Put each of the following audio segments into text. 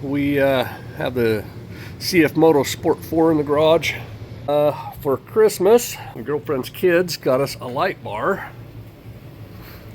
We have the CFMOTO Sport 4 in the garage. For Christmas, my girlfriend's kids got us a light bar.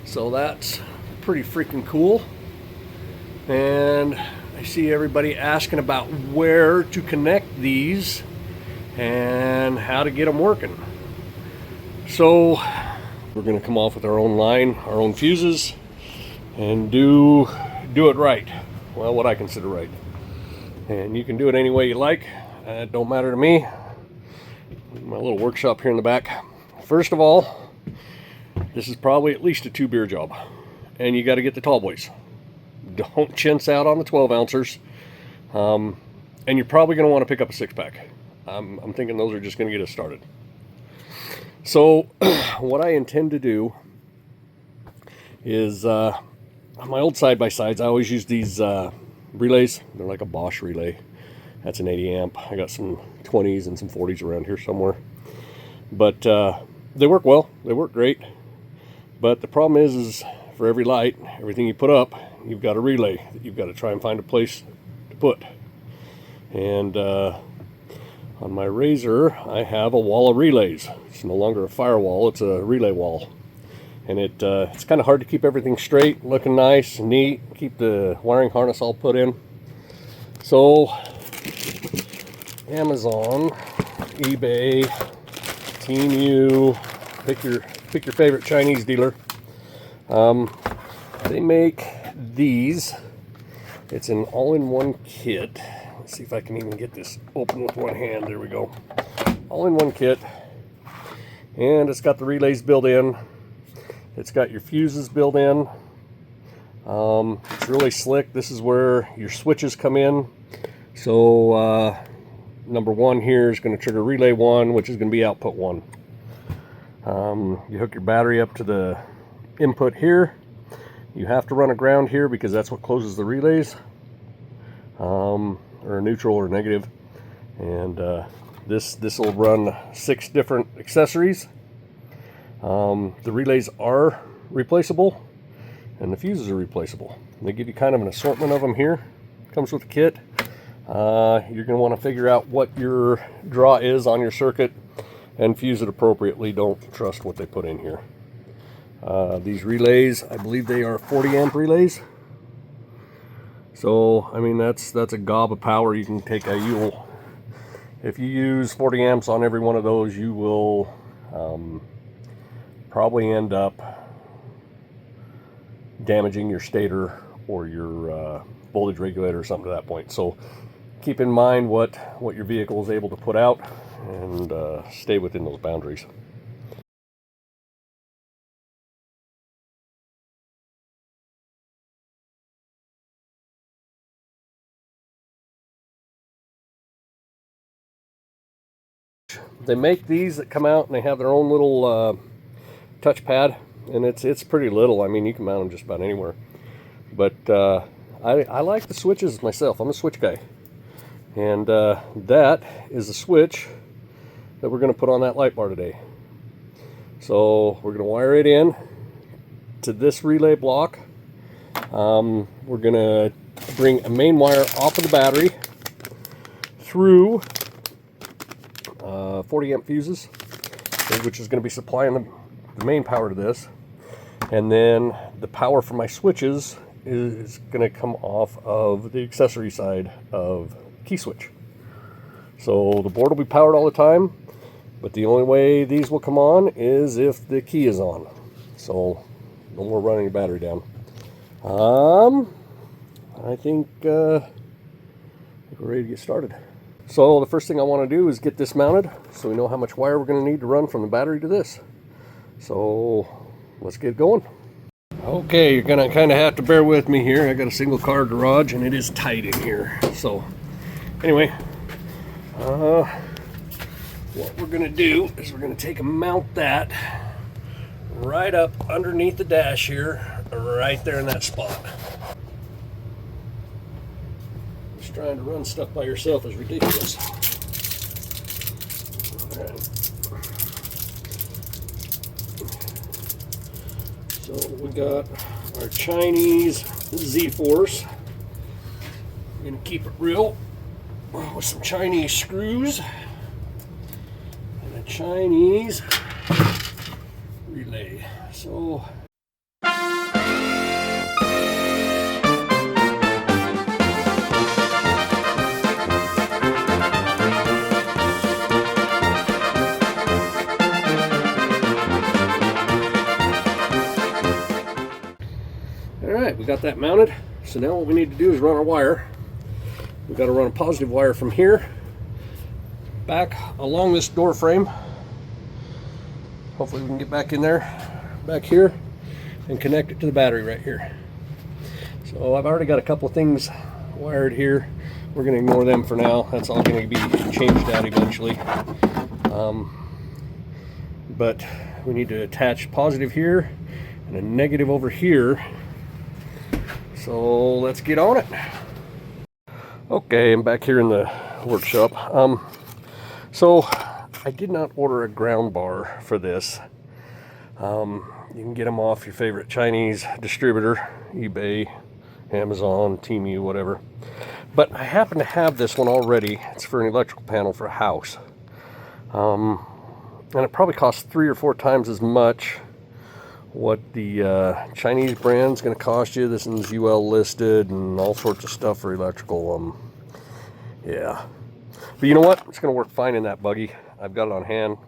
So that's pretty freaking cool. And I see everybody asking about where to connect these and how to get them working. So we're going to come off with our own line, our own fuses, and do it right. Well, what I consider right. And you can do it any way you like. It don't matter to me. My little workshop here in the back. First of all, this is probably at least a 2 beer job. And you got to get the tall boys. Don't chintz out on the 12 ounces. And you're probably going to want to pick up a 6-pack. I'm thinking those are just going to get us started. So what I intend to do is on my old side-by-sides, I always use these relays. They're like a Bosch relay. That's an 80 amp. I got some 20s and some 40s around here somewhere. But they work well. They work great. But the problem is for every light, everything you put up, you've got a relay that you've got to try and find a place to put. And on my Razor, I have a wall of relays. It's no longer a firewall, it's a relay wall. And it's kind of hard to keep everything straight, looking nice, neat, keep the wiring harness all put in. So, Amazon, eBay, Temu, pick your favorite Chinese dealer. They make these. It's an all-in-one kit. Let's see if I can even get this open with one hand. There we go. All-in-one kit. And it's got the relays built in. It's got your fuses built in. It's really slick. This is where your switches come in. So number 1 here is going to trigger relay 1, which is going to be output 1. You hook your battery up to the input here. You have to run a ground here because that's what closes the relays, or neutral or negative. And this will run 6 different accessories. The relays are replaceable and the fuses are replaceable. They give you kind of an assortment of them here. Comes with the kit. You're going to want to figure out what your draw is on your circuit and fuse it appropriately. Don't trust what they put in here. These relays, I believe they are 40 amp relays. So, I mean, that's a gob of power. You can take if you use 40 amps on every one of those, you will probably end up damaging your stator or your voltage regulator or something to that point. So keep in mind what your vehicle is able to put out and stay within those boundaries. They make these that come out and they have their own little touchpad, and it's pretty little. I mean, you can mount them just about anywhere. But I like the switches myself. I'm a switch guy. And that is the switch that we're going to put on that light bar today. So we're going to wire it in to this relay block. We're going to bring a main wire off of the battery through 40 amp fuses, which is going to be supplying the main power to this. And then the power from my switches is going to come off of the accessory side of key switch. So the board will be powered all the time, but the only way these will come on is if the key is on. So no more running your battery down. I think we're ready to get started. So the first thing I want to do is get this mounted so we know how much wire we're going to need to run from the battery to this. So let's get going. Okay, you're going to kind of have to bear with me here. I got a single car garage and it is tight in here. So anyway, what we're going to do is we're going to take and mount that right up underneath the dash here, right there in that spot. Just trying to run stuff by yourself is ridiculous. All right. So we got our Chinese Zforce. I'm gonna keep it real with some Chinese screws and a Chinese relay. So alright, we got that mounted. So now what we need to do is run our wire. We've got to run a positive wire from here back along this door frame. Hopefully we can get back in there, back here, and connect it to the battery right here. So I've already got a couple things wired here. We're going to ignore them for now. That's all going to be changed out eventually. But we need to attach positive here and a negative over here. So let's get on it. Okay, I'm back here in the workshop. So I did not order a ground bar for this. You can get them off your favorite Chinese distributor, eBay, Amazon, Temu, whatever. But I happen to have this one already. It's for an electrical panel for a house. And it probably costs 3 or 4 times as much what the Chinese brand's going to cost you. This one's UL listed and all sorts of stuff for electrical. Yeah, but you know what, it's going to work fine in that buggy. I've got it on hand,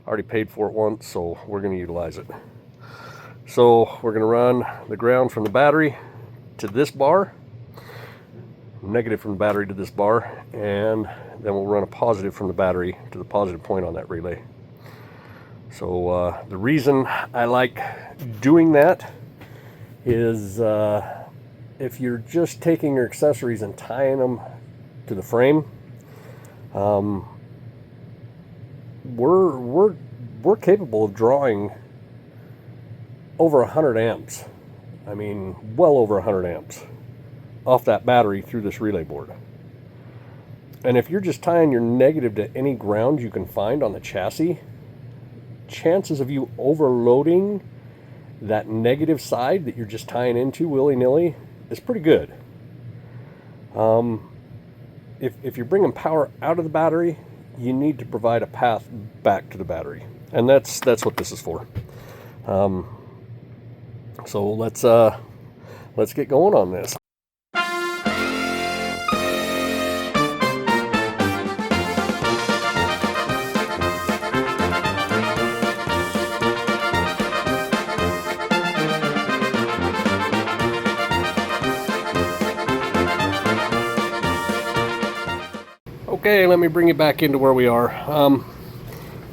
already paid for it once, so we're going to utilize it. So we're going to run the ground from the battery to this bar, negative from the battery to this bar, and then we'll run a positive from the battery to the positive point on that relay. So the reason I like doing that is if you're just taking your accessories and tying them to the frame, we're capable of drawing over 100 amps. I mean, well over 100 amps off that battery through this relay board. And if you're just tying your negative to any ground you can find on the chassis, chances of you overloading that negative side that you're just tying into willy-nilly is pretty good. If you're bringing power out of the battery, you need to provide a path back to the battery, and that's what this is for. So let's get going on this. Okay, let me bring you back into where we are.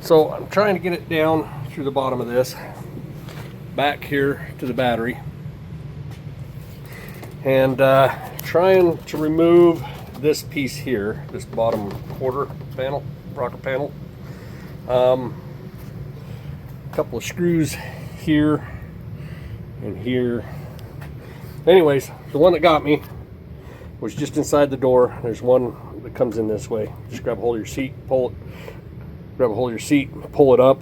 So I'm trying to get it down through the bottom of this, back here to the battery, and trying to remove this piece here, this bottom quarter panel, rocker panel. A couple of screws here and here. Anyways, the one that got me was just inside the door. There's one that comes in this way. Just grab a hold of your seat, pull it, grab a hold of your seat, pull it up,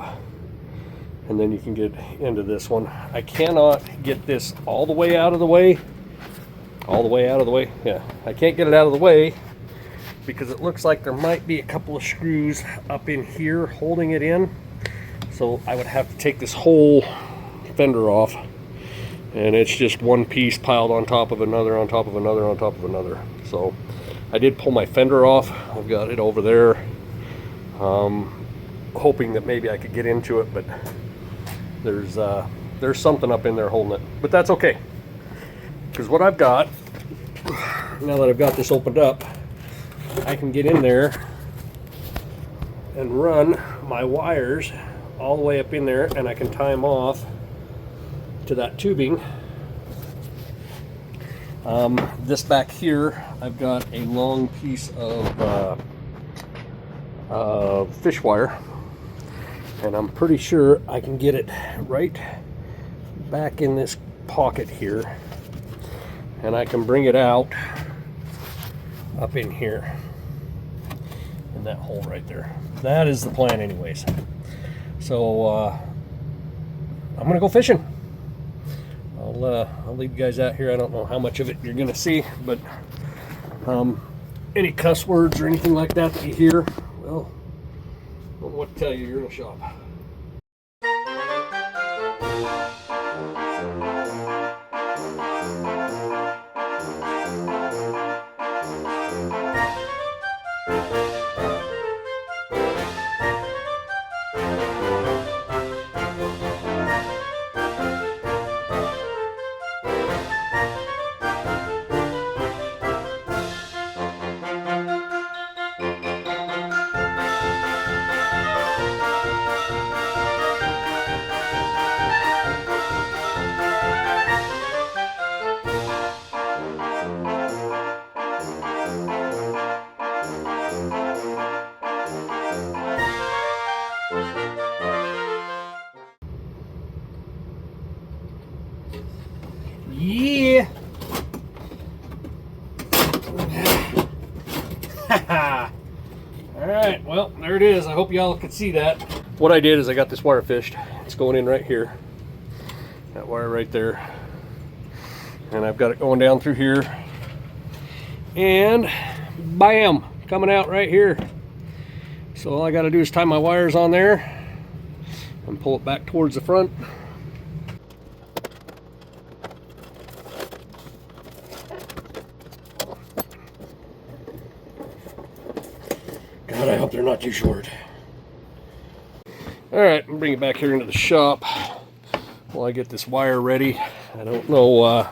and then you can get into this one. I cannot get this all the way out of the way. Yeah, I can't get it out of the way because it looks like there might be a couple of screws up in here holding it in. So I would have to take this whole fender off, and it's just one piece piled on top of another, on top of another, on top of another. So I did pull my fender off. I've got it over there, hoping that maybe I could get into it, but there's something up in there holding it. But that's okay, because what I've got, now that I've got this opened up, I can get in there and run my wires all the way up in there, and I can tie them off to that tubing. This back here, I've got a long piece of fish wire, and I'm pretty sure I can get it right back in this pocket here, and I can bring it out up in here in that hole right there. That is the plan anyways. So I'm gonna go fishing. I'll leave you guys out here. I don't know how much of it you're gonna see, but Any cuss words or anything like that that you hear, well, I don't know what to tell you, you're in a shop. Yeah. Alright, well, there it is. I hope y'all could see that. What I did is I got this wire fished. It's going in right here. That wire right there. And I've got it going down through here. And bam! Coming out right here. So all I got to do is tie my wires on there and pull it back towards the front. God, I hope they're not too short. Alright, I'm bringing it back here into the shop while I get this wire ready. I don't know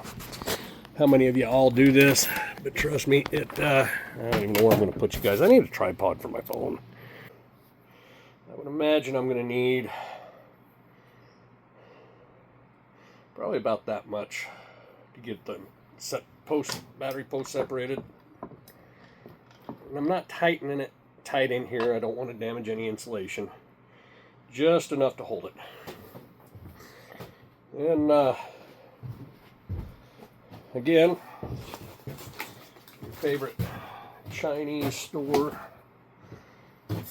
how many of you all do this, but trust me, I don't even know where I'm going to put you guys. I need a tripod for my phone. I would imagine I'm going to need probably about that much to get the battery post separated. And I'm not tightening it tight in here. I don't want to damage any insulation. Just enough to hold it. And again, your favorite Chinese store. You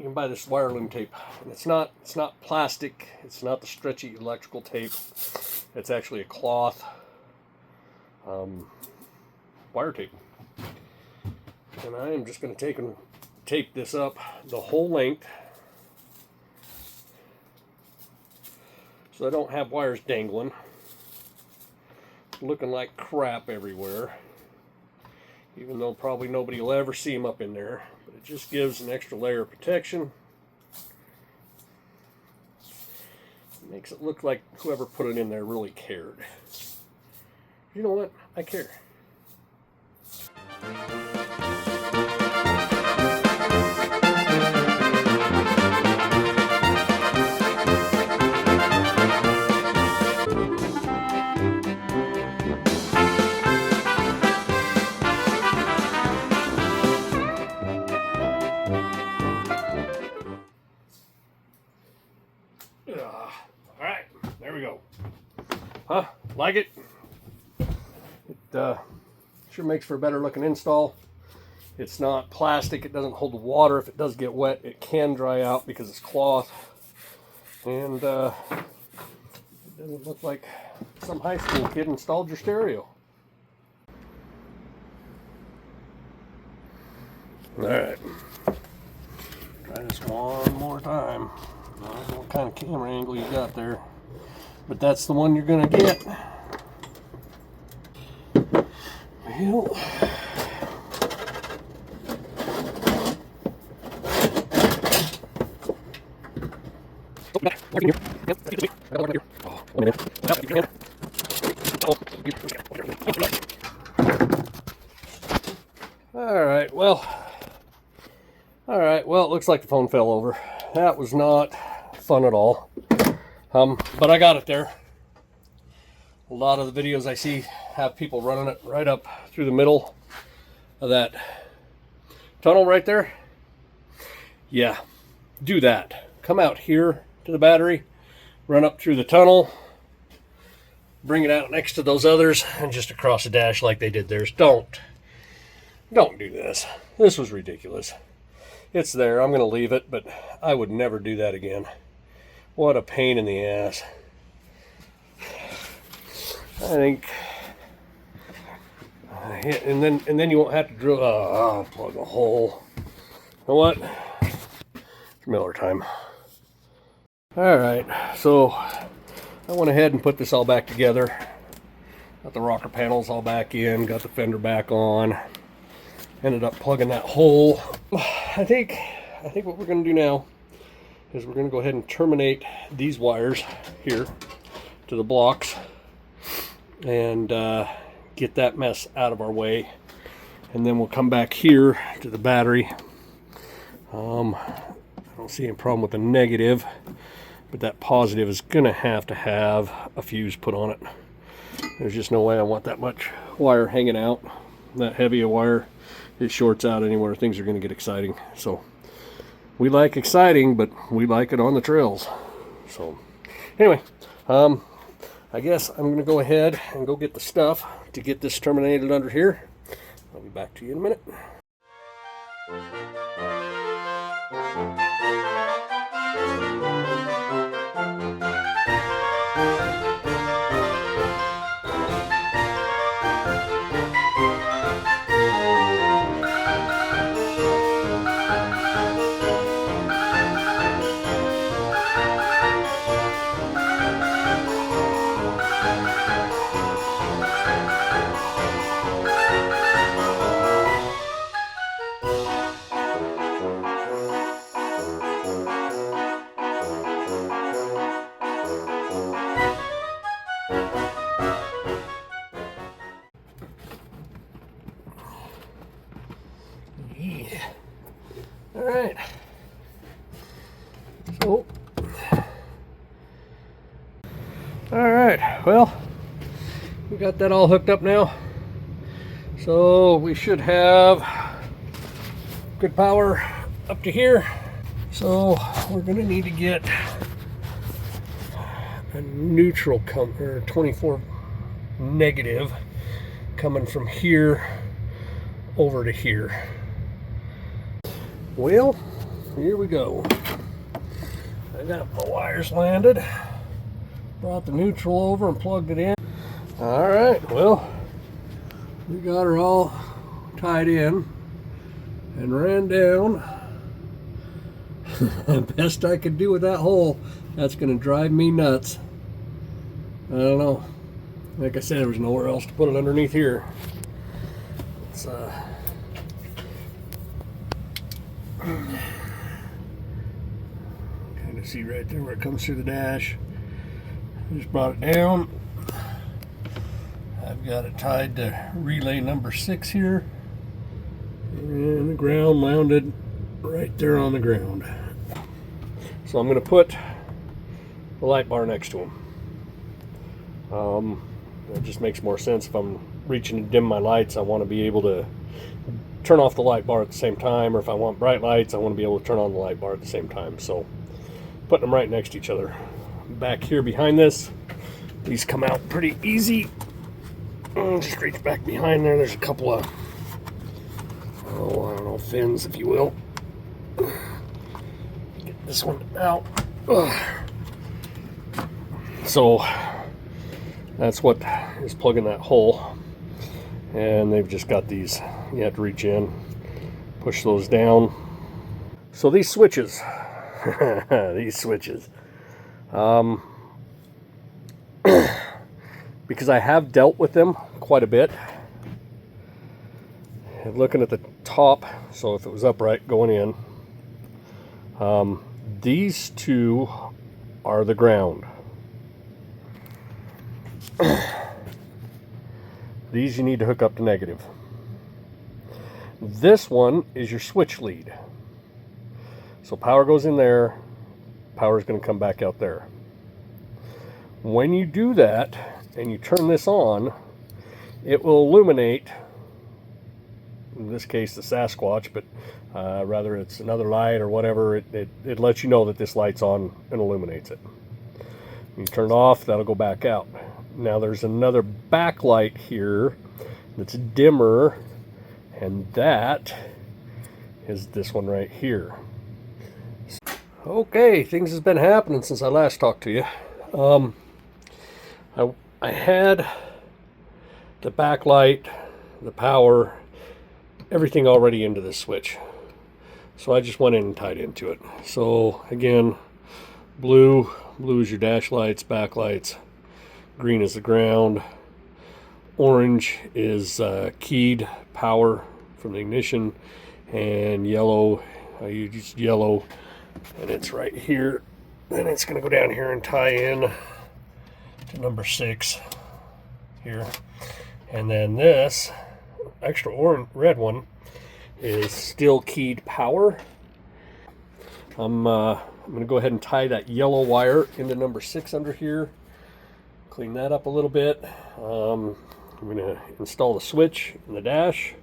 can buy this wire loom tape, and it's not plastic. It's not the stretchy electrical tape. It's actually a cloth wire tape. And I am just going to take and tape this up the whole length so I don't have wires dangling, looking like crap everywhere, even though probably nobody will ever see them up in there. But it just gives an extra layer of protection. It makes it look like whoever put it in there really cared. You know what? I care. Alright, there we go. Huh? Like it? It sure makes for a better looking install. It's not plastic. It doesn't hold the water. If it does get wet, it can dry out because it's cloth. And it doesn't look like some high school kid installed your stereo. Alright. Try this one more time. I don't know what kind of camera angle you got there, but that's the one you're gonna get. Well, Alright, well, it looks like the phone fell over. That was not fun at all. But I got it there. A lot of the videos I see have people running it right up through the middle of that tunnel right there. Yeah, do that. Come out here to the battery, run up through the tunnel, bring it out next to those others, and just across the dash like they did theirs. Don't do this. This was ridiculous. It's there. I'm going to leave it, but I would never do that again. What a pain in the ass. I think Yeah, and then you won't have to drill. I'll plug a hole. You know what? It's Miller time. All right, so I went ahead and put this all back together. Got the rocker panels all back in. Got the fender back on. Ended up plugging that hole. I think what we're going to do now is we're going to go ahead and terminate these wires here to the blocks and get that mess out of our way, and then we'll come back here to the battery. I don't see any problem with the negative, but that positive is gonna have to have a fuse put on it. There's just no way I want that much wire hanging out, that heavy a wire. It shorts out anywhere. Things are gonna get exciting. So we like exciting, but we like it on the trails. So anyway, I guess I'm going to go ahead and go get the stuff to get this terminated under here. I'll be back to you in a minute. All right. So, all right. Well, we got that all hooked up now. So we should have good power up to here. So we're going to need to get a neutral or 24 negative coming from here over to here. Well, here we go. I got my wires landed, brought the neutral over and plugged it in. All right, well, we got her all tied in and ran down. The best I could do with that hole. That's gonna drive me nuts. I don't know. Like I said, there was nowhere else to put it underneath here. It's kind of see right there where it comes through the dash. Just brought it down. I've got it tied to relay number 6 here, and the ground mounted right there on the ground. So I'm going to put the light bar next to him. It just makes more sense. If I'm reaching to dim my lights, I want to be able to turn off the light bar at the same time, or if I want bright lights, I want to be able to turn on the light bar at the same time. So putting them right next to each other. Back here behind this, these come out pretty easy. Just reach back behind there. There's a couple of, I don't know, fins, if you will. Get this one out. So that's what is plugging that hole. And they've just got these, you have to reach in, push those down. So these switches, because I have dealt with them quite a bit. And looking at the top, so if it was upright going in, these two are the ground. These you need to hook up to negative. This one is your switch lead. So power goes in there, power is going to come back out there. When you do that and you turn this on, it will illuminate, in this case the Sasquatch, but rather it's another light or whatever, it lets you know that this light's on and illuminates it. You turn it off, that'll go back out. Now there's another backlight here that's dimmer, and that is this one right here. Okay, things has been happening since I last talked to you. I had the backlight the power, everything already into this switch. So I just went in and tied into it. So again, blue is your dash lights, backlights, green is the ground, orange is keyed power from the ignition, and yellow, I use yellow, and it's right here. Then it's going to go down here and tie in to number 6 here. And then this extra orange red one is still keyed power. I'm going to go ahead and tie that yellow wire into number 6 under here. Clean that up a little bit. I'm going to install the switch in the dash.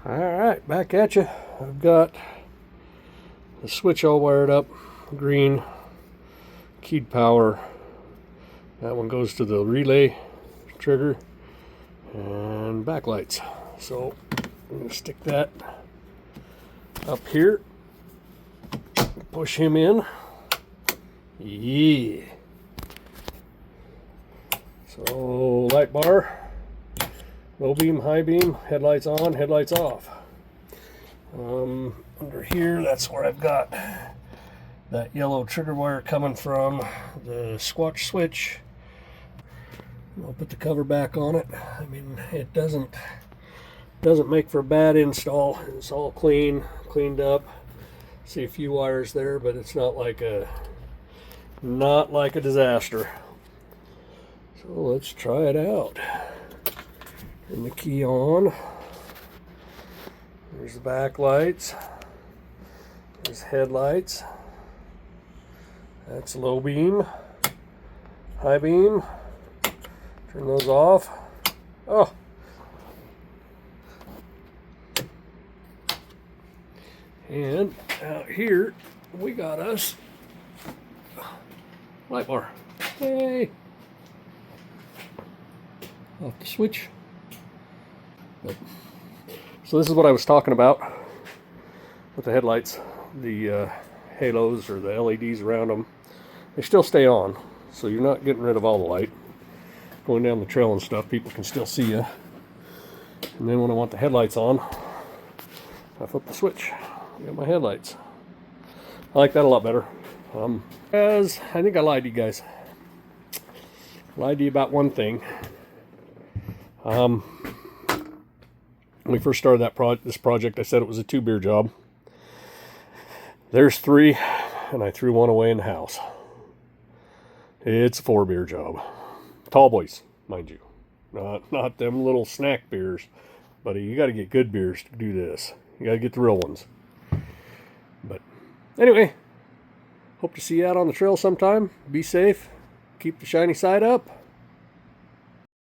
All right, back at you. I've got the switch all wired up. Green, keyed power. That one goes to the relay trigger and backlights. So I'm going to stick that up here. Push him in. Yeah. So light bar, low beam, high beam, headlights on, headlights off. Under here, that's where I've got that yellow trigger wire coming from the squatch switch. I'll put the cover back on it. I mean, it doesn't make for a bad install. It's all cleaned up. See a few wires there, but it's not like a disaster. So let's try it out. Turn the key on. There's the back lights. There's headlights. That's low beam. High beam. Turn those off. Oh. And out here we got us light bar. Hey. Off the switch. So this is what I was talking about with the headlights. The halos or the LEDs around them, they still stay on, so you're not getting rid of all the light. Going down the trail and stuff, people can still see you. And then when I want the headlights on, I flip the switch. I got my headlights. I like that a lot better. As I think I lied to you guys. Lied to you about one thing. When we first started this project, I said it was a 2-beer job. There's 3, and I threw one away in the house. It's a 4-beer job. Tall boys, mind you. Not them little snack beers. Buddy, you got to get good beers to do this. You got to get the real ones. But anyway, hope to see you out on the trail sometime. Be safe. Keep the shiny side up.